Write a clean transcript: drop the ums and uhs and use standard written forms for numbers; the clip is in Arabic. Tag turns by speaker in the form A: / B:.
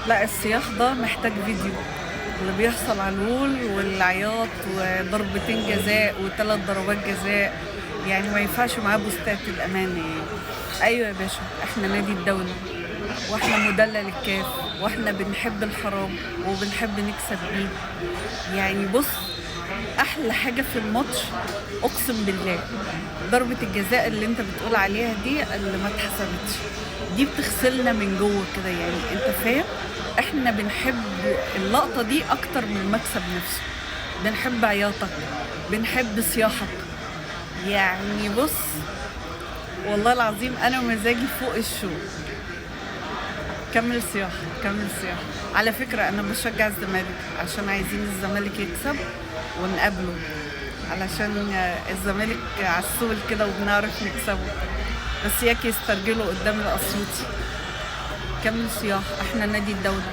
A: لا، الصياح ده محتاج فيديو. اللي بيحصل على الول والعياط وضربتين جزاء وثلاث ضربات جزاء، يعني ما ينفعش معاه بوستات الأمانة يعني. أيوة يا باشا، احنا نادي الدولة، واحنا مدلل الكاف، واحنا بنحب الحرام وبنحب نكسب بيه. يعني بص، احلى حاجه في الماتش اقسم بالله ضربه الجزاء اللي انت بتقول عليها دي اللي ما اتحسبتش، دي بتغسلنا من جوه كده، يعني انت فاهم. احنا بنحب اللقطه دي اكتر من المكسب نفسه، بنحب عياطك، بنحب صياحك. يعني بص، والله العظيم انا مزاجي فوق الشو. كمل صياح، كمل صياح. على فكرة أنا بشجع الزمالك عشان عايزين الزمالك يكسب ونقابله، علشان الزمالك عسول كده وبنعرف نكسبه، بس ياك يسترجلوا قدام الأسيوطي. كمل صياح، احنا نادي الدولة.